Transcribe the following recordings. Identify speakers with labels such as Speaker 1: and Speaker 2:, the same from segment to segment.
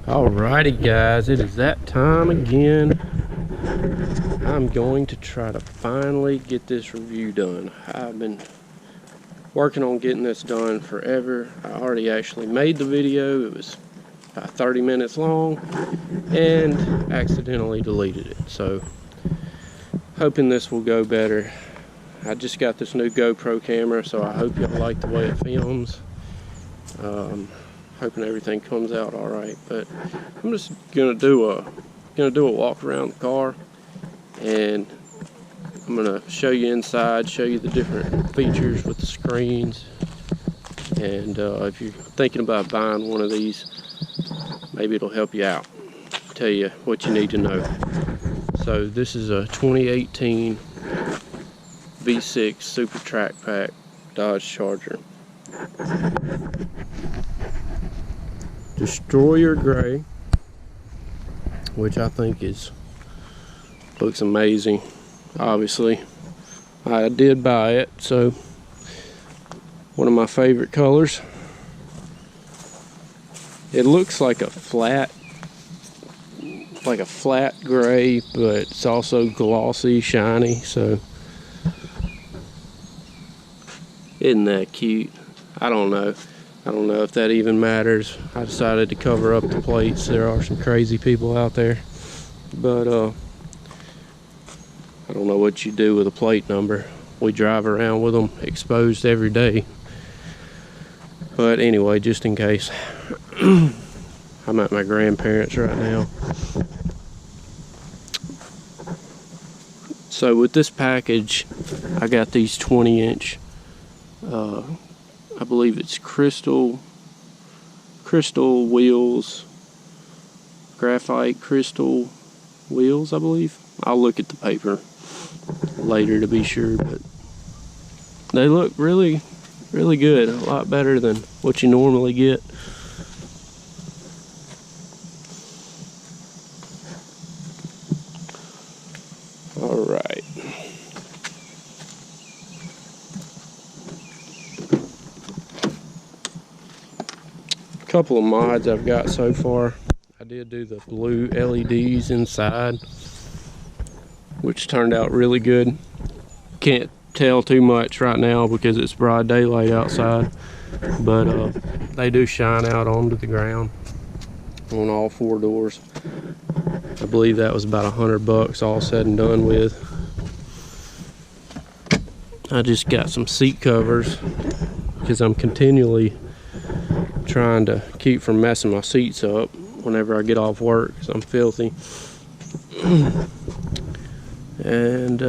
Speaker 1: Alrighty guys, it is that time again. I'm going to try to finally get this review done. I've been working on getting this done forever. I already actually made the video. It was about 30 minutes long and accidentally deleted it. So hoping this will go better. I just got this new GoPro camera, so I hope y'all like the way it films. Hoping everything comes out all right, but I'm just gonna do a walk around the car, and I'm gonna show you inside, show you the different features with the screens, and if you're thinking about buying one of these, maybe it'll help you out, tell you what you need to know. So this is a 2018 V6 Super Track Pack Dodge Charger. Destroyer gray, which I think looks amazing. Obviously I did buy it, so one of my favorite colors. It looks like a flat gray, but it's also glossy, shiny, so isn't that cute? I don't know if that even matters. I decided to cover up the plates. There are some crazy people out there, but I don't know what you do with a plate number. We drive around with them exposed every day. But anyway, just in case. I'm at my grandparents right now. So with this package, I got these 20-inch I believe it's crystal wheels, graphite crystal wheels, I believe. I'll look at the paper later to be sure, but they look really, really good. A lot better than what you normally get. All right. Couple of mods I've got so far. I did do the blue LEDs inside, which turned out really good. Can't tell too much right now because it's broad daylight outside, but they do shine out onto the ground on all four doors. I believe that was about $100 all said and done with. I just got some seat covers because I'm continually trying to keep from messing my seats up whenever I get off work because I'm filthy. And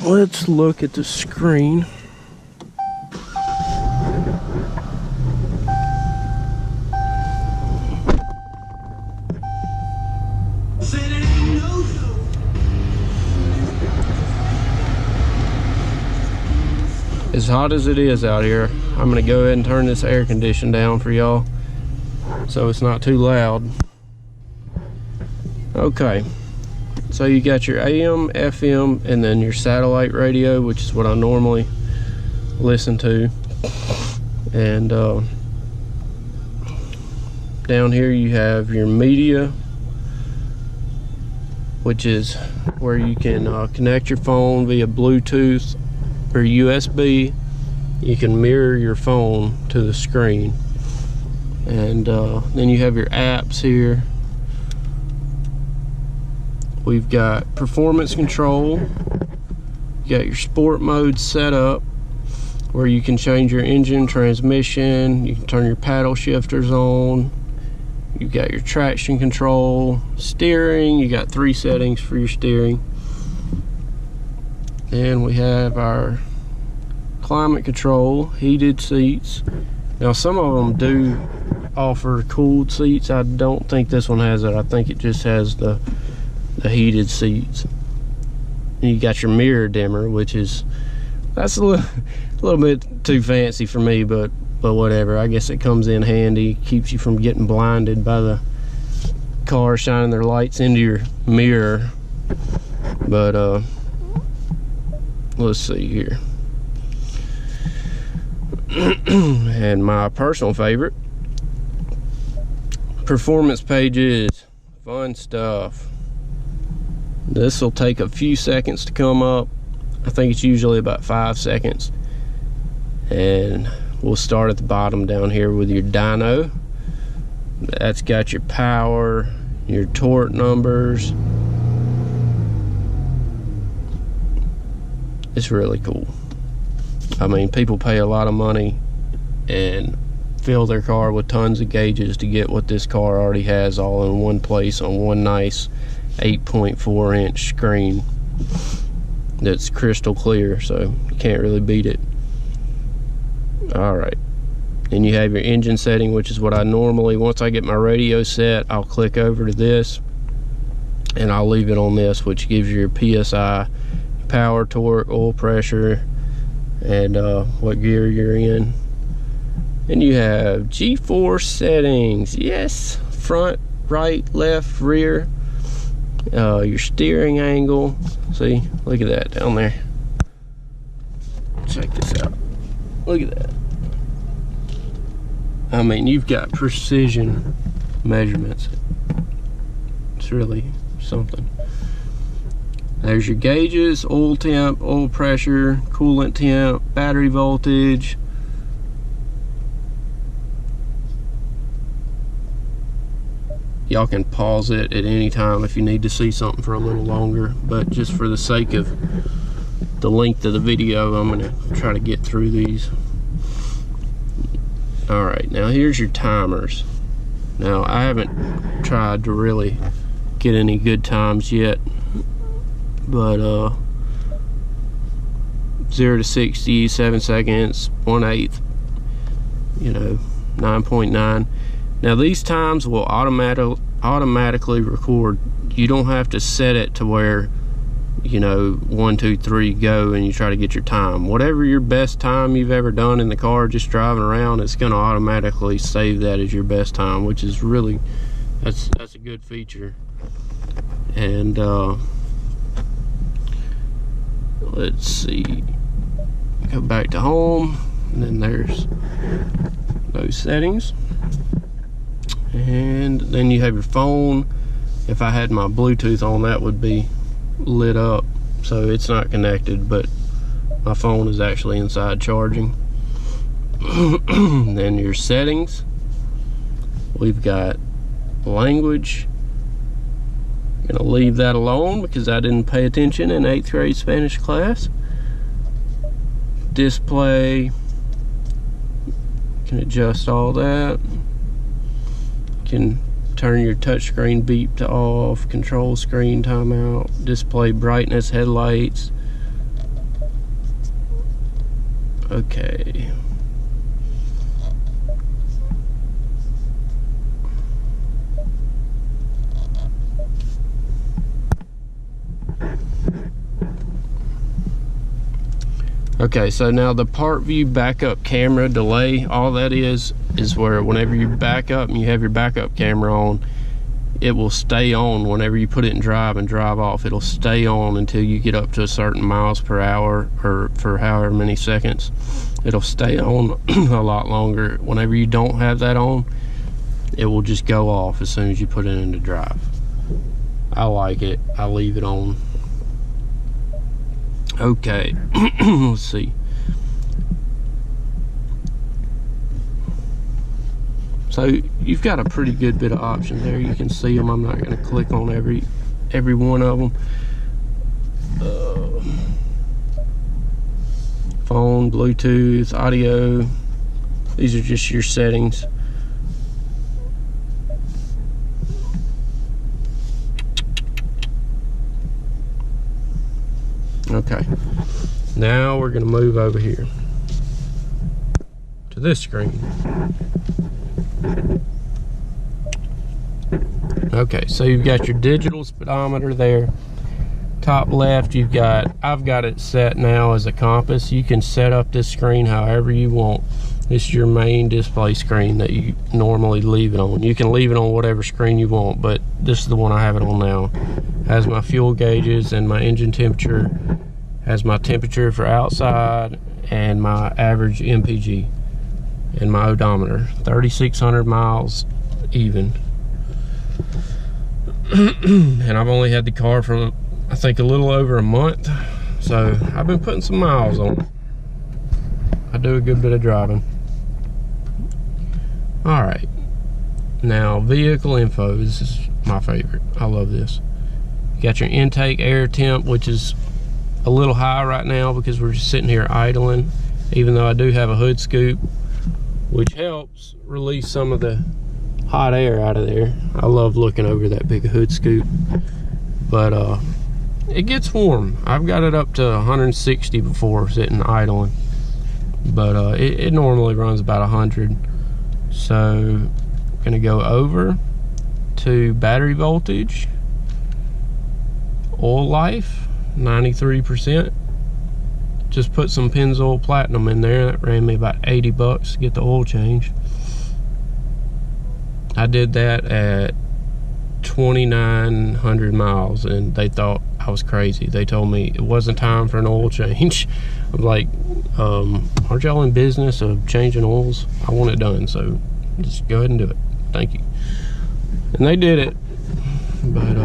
Speaker 1: let's look at the screen. As hot as it is out here, I'm gonna go ahead and turn this air condition down for y'all so it's not too loud. Okay, so you got your AM, FM, and then your satellite radio, which is what I normally listen to. And down here you have your media, which is where you can connect your phone via Bluetooth or USB. You can mirror your phone to the screen. And then you have your apps here. We've got performance control. You got your sport mode set up where you can change your engine, transmission, you can turn your paddle shifters on. You got your traction control, steering, you got 3 settings for your steering. And we have our climate control, heated seats. Now some of them do offer cooled seats. I don't think this one has it. I think it just has the heated seats. And you got your mirror dimmer, which is, that's a little bit too fancy for me, but whatever. I guess it comes in handy, keeps you from getting blinded by the car shining their lights into your mirror. But let's see here. And my personal favorite performance pages, fun stuff. This will take a few seconds to come up. I think it's usually about 5 seconds. And we'll start at the bottom down here with your dyno. That's got your power, your torque numbers. It's really cool. I mean, people pay a lot of money and fill their car with tons of gauges to get what this car already has all in one place on one nice 8.4 inch screen that's crystal clear, so you can't really beat it. Alright, and you have your engine setting, which is what I normally, once I get my radio set, I'll click over to this and I'll leave it on this, which gives you your PSI, power, torque, oil pressure, and what gear you're in. And you have G-force settings, yes, front, right, left, rear, your steering angle. See, look at that down there. Check this out. Look at that. I mean, you've got precision measurements. It's really something. There's your gauges, oil temp, oil pressure, coolant temp, battery voltage. Y'all can pause it at any time if you need to see something for a little longer, but just for the sake of the length of the video, I'm gonna try to get through these. All right, now here's your timers. Now, I haven't tried to really get any good times yet, but 0 to 60, 7 seconds, 1/8, you know, 9.9. Now these times will automatically record. You don't have to set it to where, you know, 1, 2, 3, go, and you try to get your time. Whatever your best time you've ever done in the car just driving around, it's gonna automatically save that as your best time, which is really, that's a good feature. And let's see, go back to home, and then there's those settings. And then you have your phone. If I had my Bluetooth on, that would be lit up, so it's not connected, but my phone is actually inside charging. Then your settings, we've got language. I'm gonna leave that alone because I didn't pay attention in 8th grade Spanish class. Display, can adjust all that. Can turn your touchscreen beep to off, control screen timeout, display brightness, headlights. Okay. Okay, so now the part view backup camera delay, all that is where whenever you back up and you have your backup camera on, it will stay on whenever you put it in drive and drive off. It'll stay on until you get up to a certain miles per hour, or for however many seconds. It'll stay on a lot longer. Whenever you don't have that on, it will just go off as soon as you put it into drive. I like it. I leave it on. Okay, let's see. So you've got a pretty good bit of options there. You can see them. I'm not going to click on every one of them. Phone, Bluetooth, audio. These are just your settings. Okay, now we're going to move over here to this screen. Okay, so you've got your digital speedometer there. Top left, I've got it set now as a compass. You can set up this screen however you want. This is your main display screen that you normally leave it on. You can leave it on whatever screen you want, but this is the one I have it on now. Has my fuel gauges and my engine temperature, has my temperature for outside, and my average MPG, and my odometer. 3,600 miles even. And I've only had the car for, I think, a little over a month. So I've been putting some miles on it. I do a good bit of driving. All right, now vehicle info. This is my favorite. I love this. You got your intake air temp, which is a little high right now because we're just sitting here idling, even though I do have a hood scoop, which helps release some of the hot air out of there. I love looking over that big hood scoop, but it gets warm. I've got it up to 160 before sitting idling, but it normally runs about 100. So I'm gonna go over to battery voltage, oil life 93%. Just put some Pennzoil Platinum in there. That ran me about 80 bucks to get the oil change. I did that at 2,900 miles and they thought I was crazy. They told me it wasn't time for an oil change. I'm like, aren't y'all in business of changing oils? I want it done, so just go ahead and do it. Thank you. And they did it. But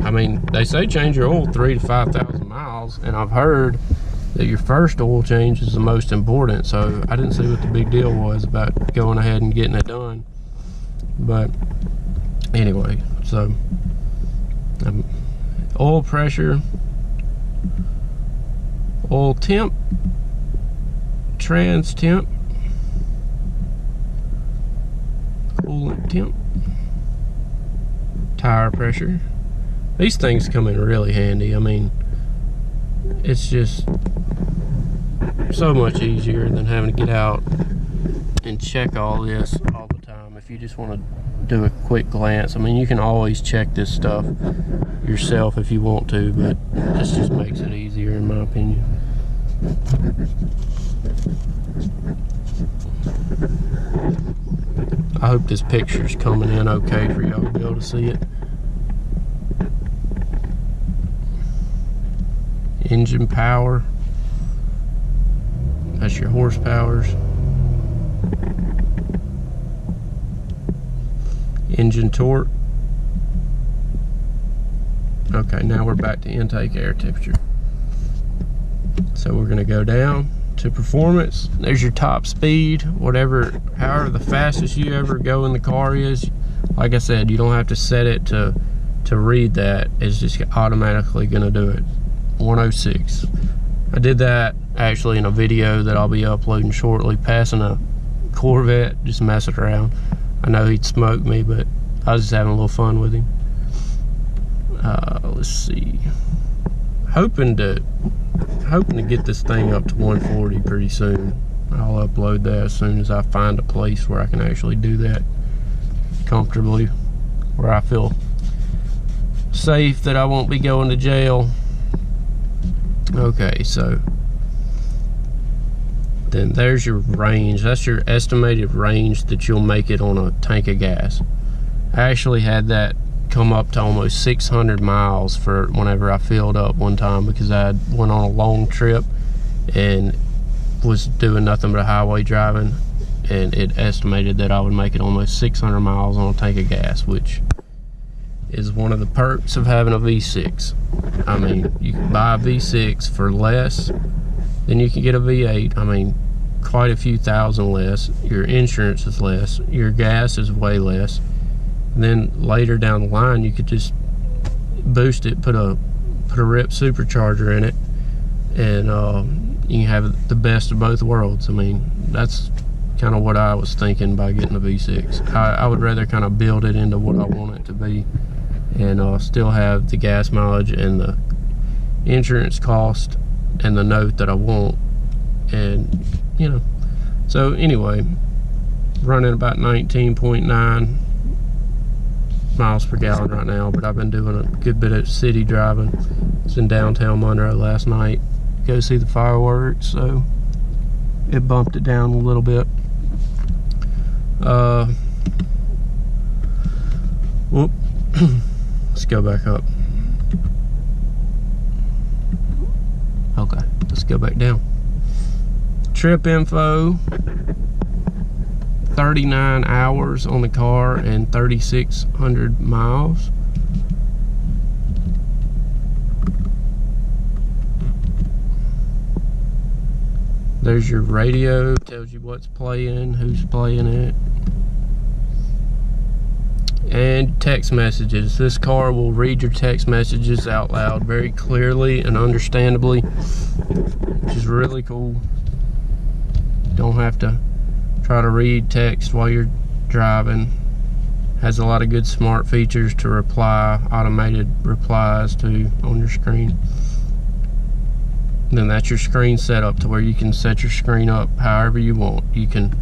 Speaker 1: I mean, they say change your oil 3,000 to 5,000 miles, and I've heard that your first oil change is the most important. So I didn't see what the big deal was about going ahead and getting it done. But anyway, so oil pressure, oil temp, trans temp, coolant temp, tire pressure. These things come in really handy. I mean, it's just so much easier than having to get out and check all this all the time. If you just want to do a quick glance, I mean, you can always check this stuff yourself if you want to, but this just makes it easier in my opinion. I hope this picture's coming in okay for y'all to be able to see it. Engine power, that's your horsepowers. Engine torque. Okay, now we're back to intake air temperature. So we're going to go down to performance. There's your top speed, whatever, however the fastest you ever go in the car is. Like I said, you don't have to set it to read that. It's just automatically going to do it. 106. I did that actually in a video that I'll be uploading shortly, passing a Corvette, just messing around. I know he'd smoke me, but I was just having a little fun with him. Let's see. Hoping to get this thing up to 140 pretty soon. I'll upload that as soon as I find a place where I can actually do that comfortably, where I feel safe that I won't be going to jail. Okay, so then there's your range. That's your estimated range that you'll make it on a tank of gas. I actually had that come up to almost 600 miles for whenever I filled up one time, because I went on a long trip and was doing nothing but highway driving, and it estimated that I would make it almost 600 miles on a tank of gas, which is one of the perks of having a V6. I mean, you can buy a V6 for less than you can get a V8. I mean, quite a few thousand less. Your insurance is less. Your gas is way less. And then later down the line, you could just boost it, put a rip supercharger in it, and you can have the best of both worlds. I mean, that's kind of what I was thinking by getting a V6. I would rather kind of build it into what I want it to be, and still have the gas mileage and the insurance cost and the note that I want. And you know, so anyway, running about 19.9 miles per gallon right now, but I've been doing a good bit of city driving. I was in downtown Monroe last night to go see the fireworks, so it bumped it down a little bit. Whoop. Let's go back up. Okay, let's go back down. Trip info, 39 hours on the car and 3,600 miles. There's your radio, tells you what's playing, who's playing it. And text messages. This car will read your text messages out loud very clearly and understandably, which is really cool. Don't have to try to read text while you're driving. Has a lot of good smart features to reply, automated replies to on your screen. And then that's your screen setup to where you can set your screen up however you want. You can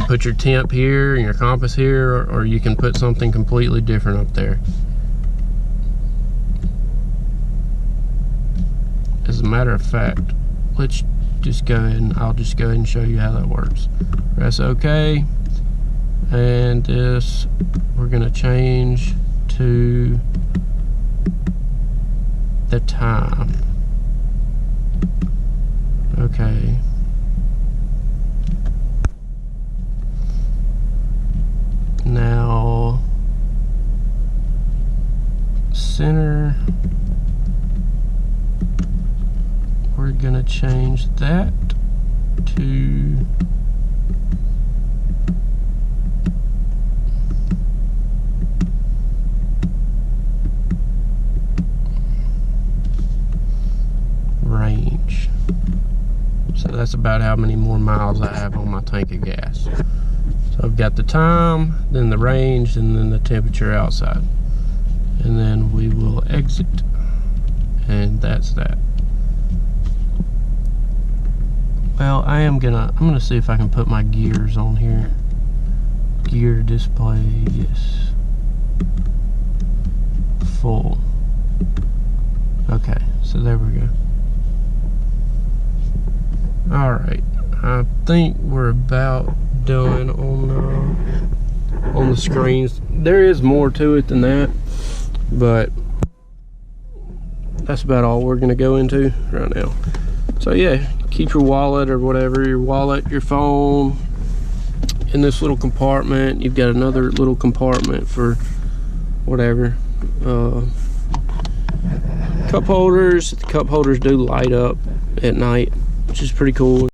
Speaker 1: put your temp here and your compass here, or you can put something completely different up there. As a matter of fact, let's just go ahead and I'll just go ahead and show you how that works. Press OK, and this we're gonna change to the time. Okay. Now center, we're gonna change that to range. So that's about how many more miles I have on my tank of gas. So I've got the time, then the range, and then the temperature outside. And then we will exit. And that's that. Well, I'm gonna see if I can put my gears on here. Gear display, yes. Full. Okay, so there we go. Alright, I think we're about done on the screens. There is more to it than that, but that's about all we're gonna go into right now. So yeah, keep your wallet or whatever, your phone in this little compartment. You've got another little compartment for whatever. Cup holders. The cup holders do light up at night, which is pretty cool.